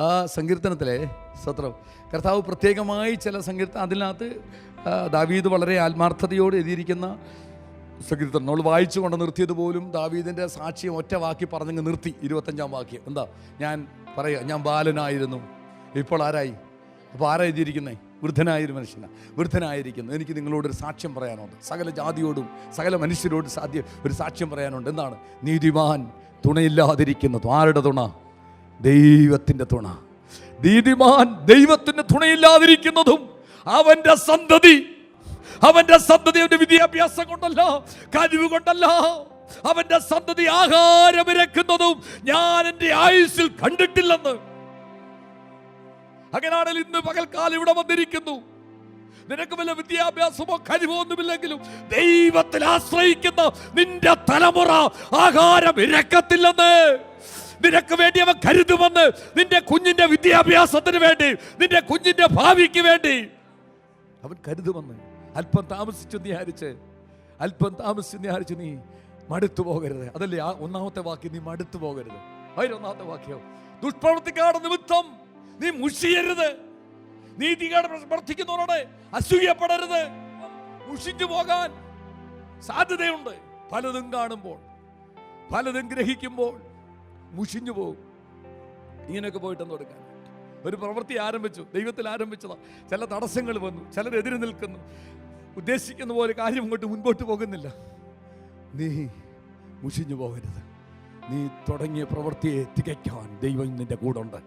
ആ സങ്കീർത്തനത്തിലെ സ്തോത്രം കർത്താവ് പ്രത്യേകമായി ചില സങ്കീർത്തനം, അതിനകത്ത് ദാവീദ് വളരെ ആത്മാർത്ഥതയോട് എഴുതിയിരിക്കുന്ന സങ്കീർത്തനം നമ്മൾ വായിച്ചു കൊണ്ട് നിർത്തിയത് പോലും ദാവീദിൻ്റെ സാക്ഷ്യം ഒറ്റ വാക്കി പറഞ്ഞങ്ങ് നിർത്തി. 25-ാം വാക്യം എന്താ? ഞാൻ പറയുക, ഞാൻ ബാലനായിരുന്നു, ഇപ്പോൾ ആരായി? അപ്പോൾ ആരാ എഴുതിയിരിക്കുന്നത്? വൃദ്ധനായൊരു മനുഷ്യനാണ്, വൃദ്ധനായിരിക്കുന്നു. എനിക്ക് നിങ്ങളോടൊരു സാക്ഷ്യം പറയാനുണ്ട്, സകല ജാതിയോടും സകല മനുഷ്യരോടും ഒരു സാക്ഷ്യം പറയാനുണ്ട്. എന്താണ്? നീതിമാൻ തുണയില്ലാതിരിക്കുന്നത്. ആരുടെ തുണ? ദൈവത്തിൻ്റെ തുണ. നീതിമാൻ ദൈവത്തിൻ്റെ തുണയില്ലാതിരിക്കുന്നതും അവൻ്റെ സന്തതി അവൻ്റെ വിദ്യാഭ്യാസം കൊണ്ടല്ല, കഴിവ് കൊണ്ടല്ല, അവൻ്റെ സന്തതി ആഹാരമിരക്കുന്നതും ഞാൻ എൻ്റെ ആയുസ്സിൽ കണ്ടിട്ടില്ലെന്ന്. അങ്ങനെയാണെങ്കിൽ ഇന്ന് പകൽക്കാലം ഇവിടെ വന്നിരിക്കുന്നു. നിനക്ക് വല്ല വിദ്യാഭ്യാസമോ കഴിവോ ഒന്നുമില്ലെങ്കിലും ദൈവത്തിൽ ആശ്രയിക്കുന്ന നിന്റെ തലമുറ ആഹാരം ഇരക്കത്തില്ലെന്ന്. നിനക്ക് വേണ്ടി അവൻ കരുതുമെന്ന്. നിന്റെ കുഞ്ഞിന്റെ വിദ്യാഭ്യാസത്തിന് വേണ്ടി, നിന്റെ കുഞ്ഞിന്റെ ഭാവിക്ക് വേണ്ടി അവൻ കരുതുമെന്ന്. അല്പം താമസിച്ചു നീ മടുത്തു പോകരുത്. അതല്ലേ ആ ഒന്നാമത്തെ വാക്യം, നീ മടുത്തു പോകരുത്. ഒന്നാമത്തെ വാക്യം, ദുഷ്പ്രവൃത്തിക്കാരുടെ നിമിത്തം നീ മുഷിയരുത്. നീതികേട് പ്രവർത്തിക്കുന്നവരോട് അസൂയപ്പെടരുത്. മുഷിഞ്ഞു പോകാൻ സാധ്യതയുണ്ട്. പലതും കാണുമ്പോൾ, പലതും ഗ്രഹിക്കുമ്പോൾ മുഷിഞ്ഞു പോകും. ഇങ്ങനെയൊക്കെ പോയിട്ടെന്ന് കൊടുക്കാൻ ഒരു പ്രവൃത്തി ആരംഭിച്ചു, ദൈവത്തിൽ ആരംഭിച്ചതാ. ചില തടസ്സങ്ങൾ വന്നു, ചിലരെതിരെ നിൽക്കുന്നു, ഉദ്ദേശിക്കുന്ന പോലെ കാര്യം ഇങ്ങോട്ട് മുൻപോട്ട് പോകുന്നില്ല. നീ മുഷിഞ്ഞു പോകരുത്. നീ തുടങ്ങിയ പ്രവൃത്തിയെ തികയ്ക്കാൻ ദൈവം നിന്റെ കൂടെ ഉണ്ട്.